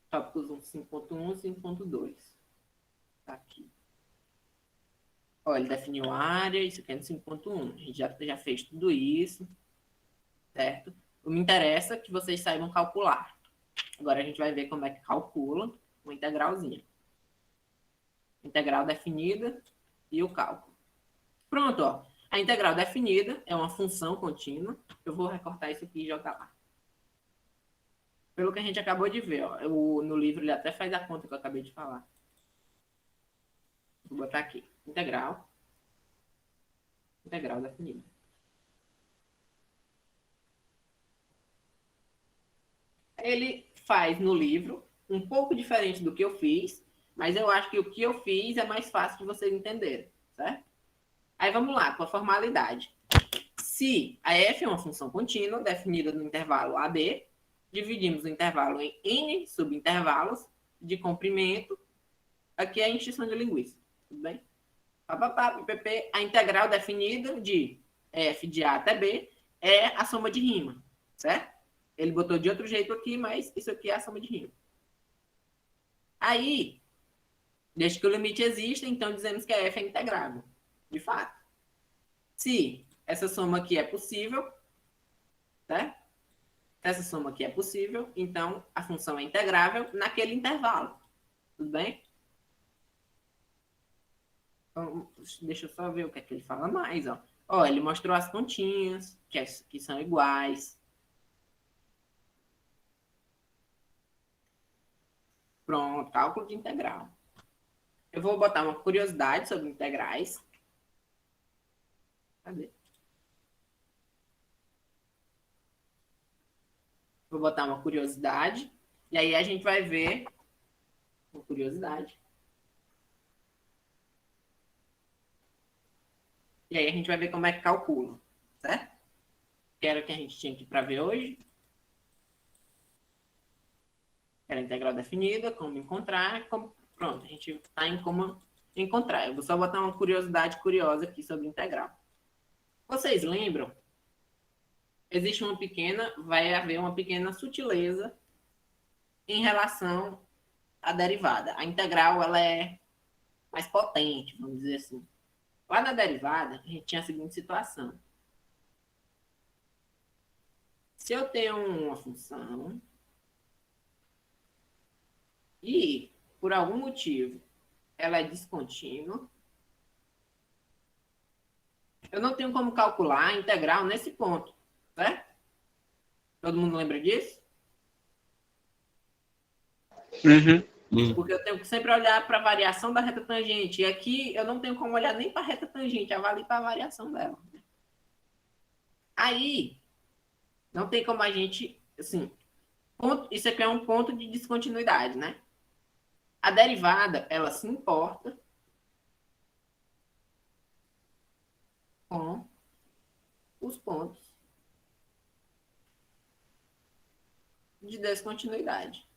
Tópicos 5.1 e 5.2. Tá aqui. Ele definiu a área, isso aqui é no 5.1. A gente já fez tudo isso, certo? Me interessa que vocês saibam calcular. Agora a gente vai ver como é que calcula uma integralzinha. Integral definida e o cálculo. Pronto, ó. A integral definida é uma função contínua. Eu vou recortar isso aqui e jogar lá. Pelo que a gente acabou de ver, ó. No livro ele até faz a conta que eu acabei de falar. Vou botar aqui. Integral definida. Ele faz no livro, um pouco diferente do que eu fiz, mas eu acho que o que eu fiz é mais fácil de vocês entenderem, certo? Aí vamos lá, com a formalidade. Se a f é uma função contínua, definida no intervalo AB, dividimos o intervalo em n subintervalos de comprimento. Aqui é a extinção de linguiça, tudo bem? A integral definida de f de A até B é a soma de rima, certo? Ele botou de outro jeito aqui, mas isso aqui é a soma de rima. Aí, desde que o limite exista, então dizemos que a f é integrável, de fato. Se essa soma aqui é possível, certo? Se essa soma aqui é possível, então a função é integrável naquele intervalo, tudo bem? Então, deixa eu só ver o que é que ele fala mais, ó. Ó, ele mostrou as continhas, que são iguais. Pronto, cálculo de integral. Eu vou botar uma curiosidade sobre integrais. Cadê? Vou botar uma curiosidade. E aí a gente vai ver uma curiosidade. E aí a gente vai ver como é que calcula, certo? Que era o que a gente tinha aqui para ver hoje. Era a integral definida, como encontrar, como... Pronto, a gente está em como encontrar. Eu vou só botar uma curiosidade curiosa aqui sobre integral. Vocês lembram? Vai haver uma pequena sutileza em relação à derivada. A integral, ela é mais potente, vamos dizer assim. Lá na derivada, a gente tinha a seguinte situação. Se eu tenho uma função e, por algum motivo, ela é descontínua, eu não tenho como calcular a integral nesse ponto, certo? Todo mundo lembra disso? Porque eu tenho que sempre olhar para a variação da reta tangente. E aqui eu não tenho como olhar nem para a reta tangente, eu vale para a variação dela. Aí, não tem como a gente, assim, isso aqui é um ponto de descontinuidade, né? A derivada, ela se importa com os pontos de descontinuidade.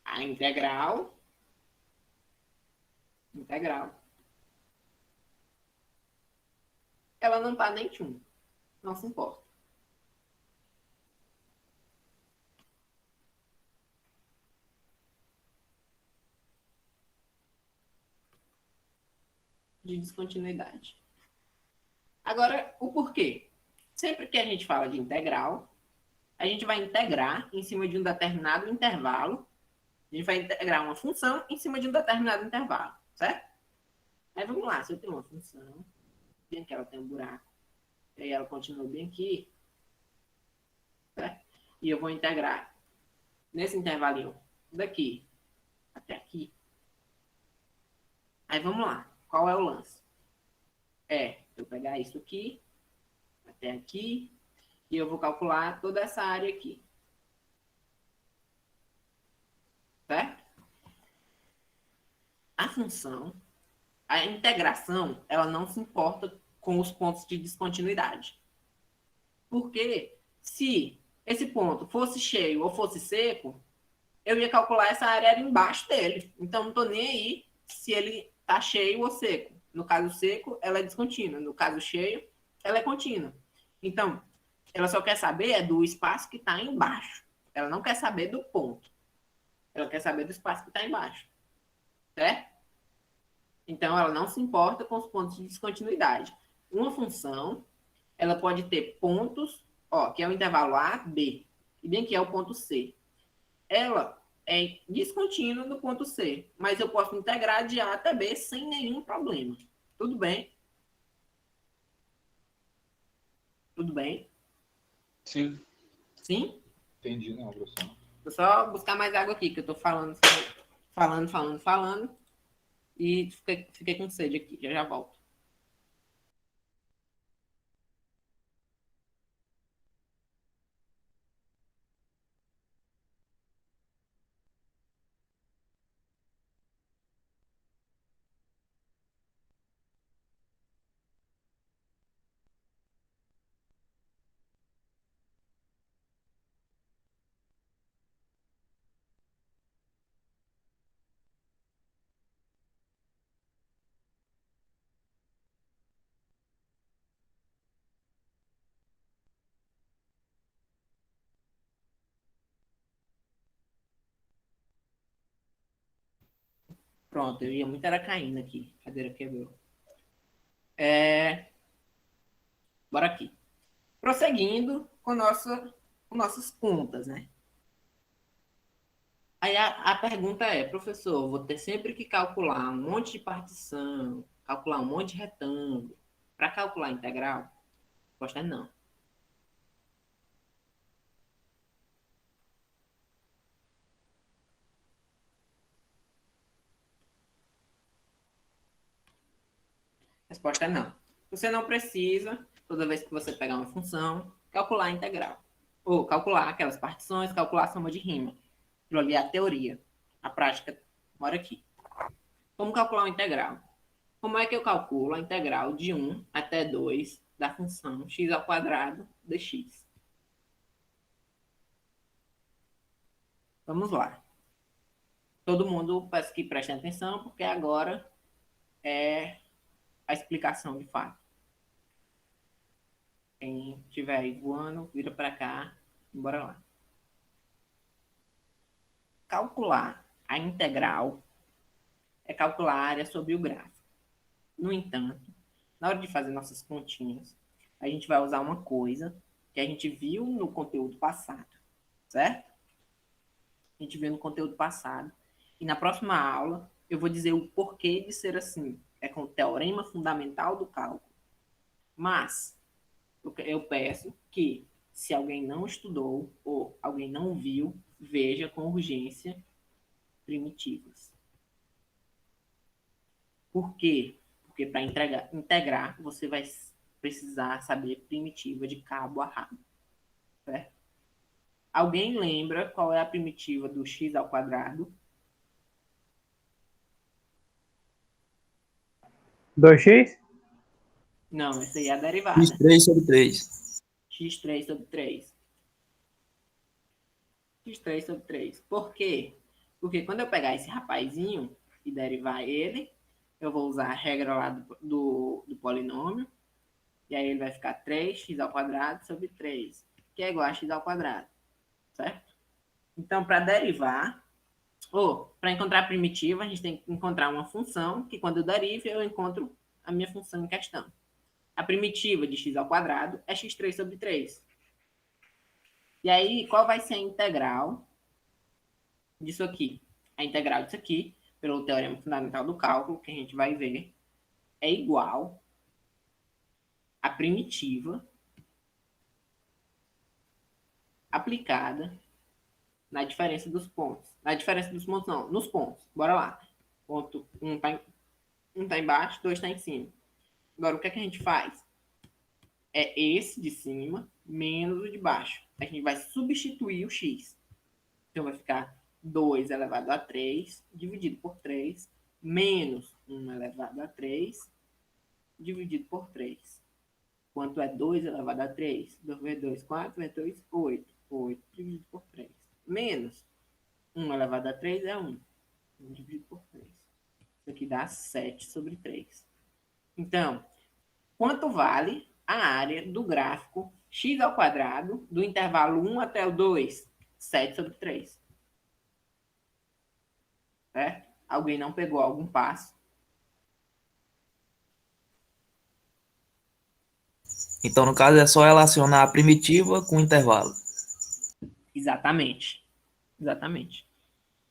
A integral, ela não está nem tchum, não se importa. De descontinuidade. Agora, o porquê? Sempre que a gente fala de integral, a gente vai integrar em cima de um determinado intervalo. A gente vai integrar uma função em cima de um determinado intervalo, certo? Aí vamos lá, se eu tenho uma função, bem que ela tem um buraco, e aí ela continua bem aqui, certo? E eu vou integrar nesse intervalinho daqui até aqui. Aí vamos lá, qual é o lance? Eu pegar isso aqui, até aqui, e eu vou calcular toda essa área aqui. Certo? A função, a integração, ela não se importa com os pontos de descontinuidade. Porque se esse ponto fosse cheio ou fosse seco, eu ia calcular essa área era embaixo dele. Então, não estou nem aí se ele está cheio ou seco. No caso seco, ela é descontínua. No caso cheio, ela é contínua. Então, ela só quer saber do espaço que está embaixo. Ela não quer saber do ponto. Ela quer saber do espaço que está embaixo. Certo? Então, ela não se importa com os pontos de descontinuidade. Uma função, ela pode ter pontos, que é o intervalo A, B, e bem que é o ponto C. Ela é descontínua no ponto C, mas eu posso integrar de A até B sem nenhum problema. Tudo bem? Tudo bem? Sim. Sim? Entendi, não, professor. Vou só buscar mais água aqui, que eu estou falando. E fiquei com sede aqui, já volto. Pronto, eu ia muito era caindo aqui. A cadeira quebrou. Bora aqui. Prosseguindo com nossas contas, né? Aí a pergunta é, professor, vou ter sempre que calcular um monte de partição, calcular um monte de retângulo, para calcular a integral? A resposta é não. A resposta é não. Você não precisa, toda vez que você pegar uma função, calcular a integral. Ou calcular aquelas partições, calcular a soma de rima. Aquilo ali é a teoria. A prática mora aqui. Como calcular uma integral? Como é que eu calculo a integral de 1 até 2 da função x ao quadrado dx? Vamos lá. Todo mundo peço que preste atenção, porque agora é a explicação de fato. Quem estiver aí voando, vira para cá e bora lá. Calcular a integral é calcular a área sobre o gráfico. No entanto, na hora de fazer nossas continhas, a gente vai usar uma coisa que a gente viu no conteúdo passado, certo? A gente viu no conteúdo passado. E na próxima aula, eu vou dizer o porquê de ser assim. É com o teorema fundamental do cálculo. Mas, eu peço que, se alguém não estudou ou alguém não viu, veja com urgência primitivas. Por quê? Porque para integrar, você vai precisar saber primitiva de cabo a rabo. Certo? Alguém lembra qual é a primitiva do x ao quadrado? 2x? Não, essa aí é a derivada. x3/3. x3 sobre 3. x3 sobre 3. Por quê? Porque quando eu pegar esse rapazinho e derivar ele, eu vou usar a regra lá do polinômio, e aí ele vai ficar 3x ao quadrado sobre 3, que é igual a x ao quadrado, certo? Então, para derivar, ou para encontrar a primitiva, a gente tem que encontrar uma função, que quando eu derivo, eu encontro a minha função em questão. A primitiva de x ao quadrado é x3 sobre 3. E aí, qual vai ser a integral disso aqui? A integral disso aqui, pelo teorema fundamental do cálculo, que a gente vai ver, é igual à primitiva aplicada na diferença dos pontos. Na diferença dos pontos, não, nos pontos. Bora lá. Ponto 1 tá embaixo, 2 tá em cima. Agora, o que é que a gente faz? É esse de cima menos o de baixo. A gente vai substituir o x. Então, vai ficar 2 elevado a 3 dividido por 3 menos 1 elevado a 3 dividido por 3. Quanto é 2 elevado a 3? 2 vezes 2, 4 vezes 2, 8. 8 dividido por 3. Menos 1 elevado a 3 é 1. 1 dividido por 3. Isso aqui dá 7 sobre 3. Então, quanto vale a área do gráfico x ao quadrado do intervalo 1 até o 2? 7 sobre 3. Certo? Alguém não pegou algum passo? Então, no caso, é só relacionar a primitiva com o intervalo. Exatamente. Exatamente.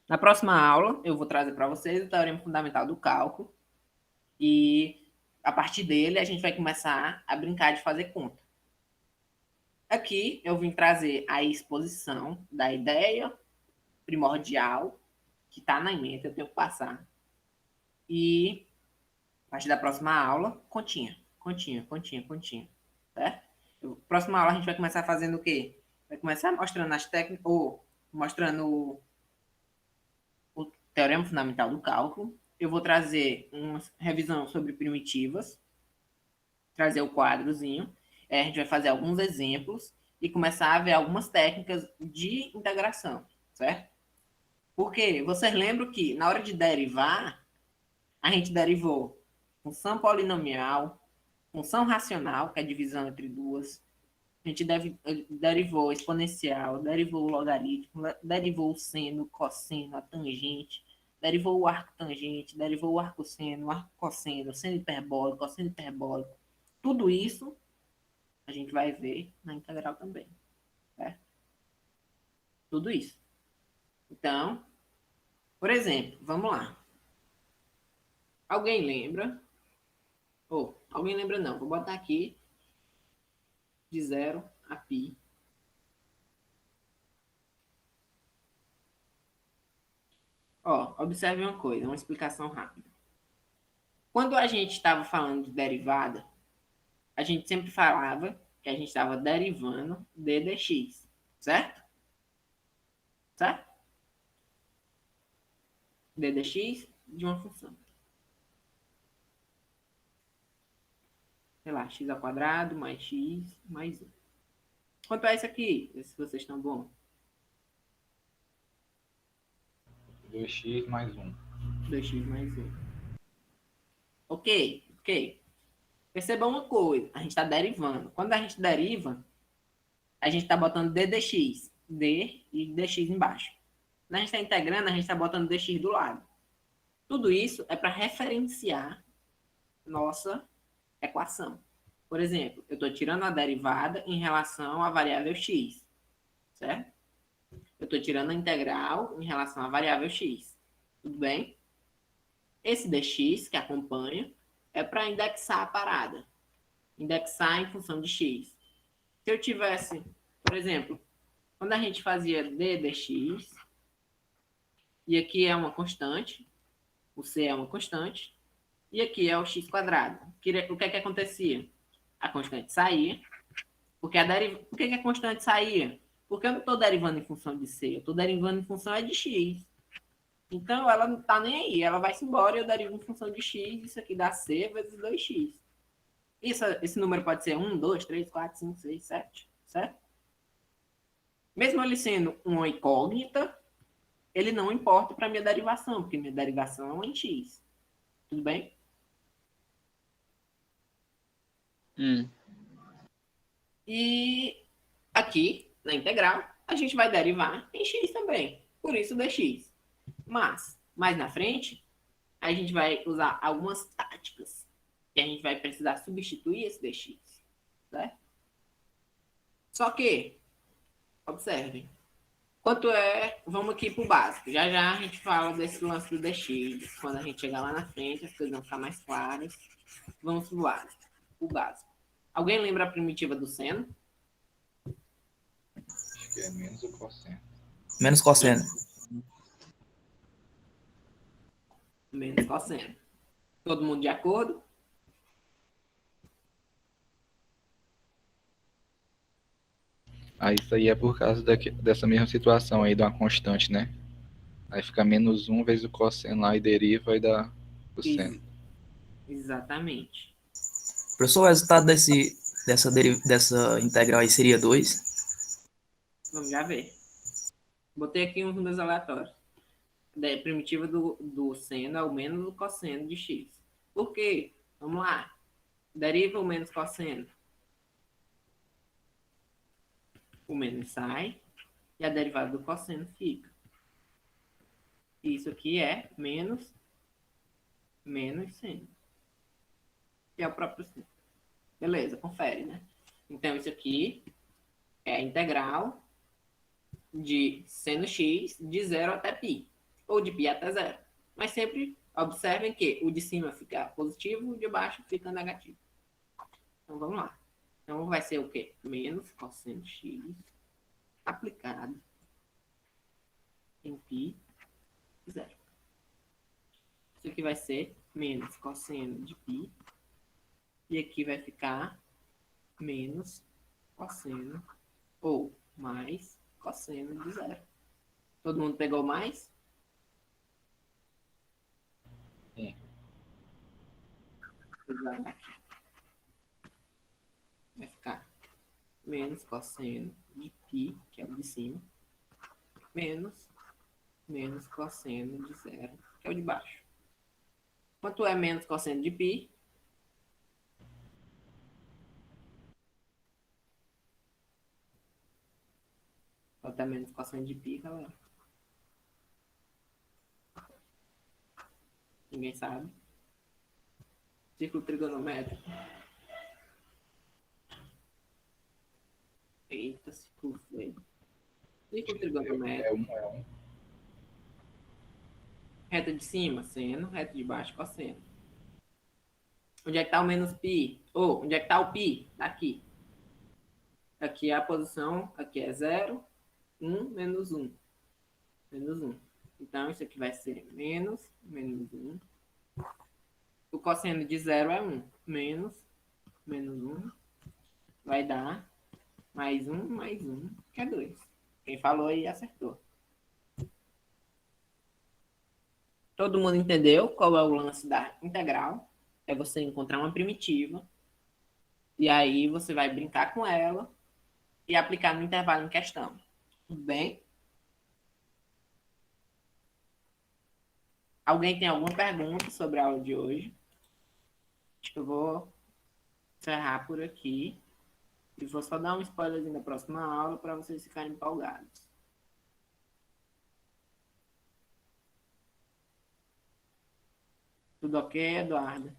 Na próxima aula, eu vou trazer para vocês o teorema fundamental do cálculo. E, a partir dele, a gente vai começar a brincar de fazer conta. Aqui, eu vim trazer a exposição da ideia primordial, que está na ementa, eu tenho que passar. E, a partir da próxima aula, continha. Certo? Próxima aula, a gente vai começar fazendo o quê? Vai começar mostrando as técnicas, ou mostrando o teorema fundamental do cálculo. Eu vou trazer uma revisão sobre primitivas, trazer o quadrozinho, a gente vai fazer alguns exemplos e começar a ver algumas técnicas de integração, certo? Porque vocês lembram que na hora de derivar, a gente derivou função polinomial, função racional, que é a divisão entre duas, a gente derivou exponencial, derivou o logaritmo, derivou o seno, o cosseno, a tangente, derivou o arco tangente, derivou o arco seno, o arco cosseno, seno hiperbólico, cosseno hiperbólico. Tudo isso a gente vai ver na integral também. Certo? Tudo isso. Então, por exemplo, vamos lá. Alguém lembra? Alguém lembra não. Vou botar aqui de 0 a π. Observe uma coisa, uma explicação rápida. Quando a gente estava falando de derivada, a gente sempre falava que a gente estava derivando d dx, certo? Certo? D dx de uma função. Sei lá, x ao quadrado mais x mais 1. Quanto a isso aqui? Se vocês estão bom. 2x mais 1. 2x mais 1. Ok. Perceba uma coisa. A gente está derivando. Quando a gente deriva, a gente está botando d dx. D e dx embaixo. Quando a gente está integrando, a gente está botando dx do lado. Tudo isso é para referenciar nossa equação. Por exemplo, eu estou tirando a derivada em relação à variável x. Certo? Eu estou tirando a integral em relação à variável x. Tudo bem? Esse dx que acompanha é para indexar a parada. Indexar em função de x. Se eu tivesse, por exemplo, quando a gente fazia d dx, e aqui é uma constante, o c é uma constante, e aqui é o x quadrado. O que é que acontecia? A constante saía. Por que a constante saía? Porque eu não estou derivando em função de c, eu estou derivando em função de x. Então, ela não está nem aí. Ela vai-se embora e eu derivo em função de x. Isso aqui dá c vezes 2x. Esse número pode ser 1, 2, 3, 4, 5, 6, 7. Certo? Mesmo ele sendo uma incógnita, ele não importa para minha derivação, porque minha derivação é em x. Tudo bem? E aqui, na integral, a gente vai derivar em x também. Por isso dx. Mas, mais na frente, a gente vai usar algumas táticas. E a gente vai precisar substituir esse dx. Certo? Só que, observem. Quanto é... Vamos aqui para o básico. Já já a gente fala desse lance do dx. Quando a gente chegar lá na frente, as coisas vão ficar mais claras. Vamos para o básico. O básico. Alguém lembra a primitiva do seno? Acho que é menos o cosseno. Menos cosseno. Menos cosseno. Todo mundo de acordo? Isso aí é por causa dessa mesma situação aí de uma constante, né? Aí fica menos 1 vezes o cosseno lá e deriva e dá o seno. Exatamente. Professor, o resultado dessa integral aí seria 2. Vamos já ver. Botei aqui uns números aleatórios. A primitiva do seno é o menos o cosseno de x. Por quê? Vamos lá. Deriva o menos cosseno. O menos sai e a derivada do cosseno fica. Isso aqui é menos seno. Que é o próprio seno. Beleza, confere, né? Então, isso aqui é a integral de seno x de 0 até π. Ou de π até 0. Mas sempre observem que o de cima fica positivo, o de baixo fica negativo. Então, vamos lá. Então, vai ser o quê? Menos cosseno x aplicado em π 0. Isso aqui vai ser menos cosseno de π. E aqui vai ficar menos cosseno ou mais cosseno de 0. Todo mundo pegou mais? Sim. Vai ficar menos cosseno de π, que é o de cima, menos cosseno de 0, que é o de baixo. Quanto é menos cosseno de π? Quanto é menos cosseno de π, galera? Ninguém sabe. Círculo trigonométrico. Eita, círculo feio. Círculo trigonométrico. Reta de cima, seno. Reta de baixo, cosseno. Onde é que tá o menos π? Ou, onde é que tá o π? Tá aqui. Aqui é a posição, aqui é 0, 1, menos 1. Menos 1. Então, isso aqui vai ser menos 1. O cosseno de 0 é 1. Menos 1. Vai dar mais 1, que é 2. Quem falou aí acertou. Todo mundo entendeu qual é o lance da integral? É você encontrar uma primitiva e aí você vai brincar com ela e aplicar no intervalo em questão. Tudo bem? Alguém tem alguma pergunta sobre a aula de hoje? Acho que eu vou encerrar por aqui. E vou só dar um spoilerzinho da próxima aula para vocês ficarem empolgados. Tudo ok, Eduardo?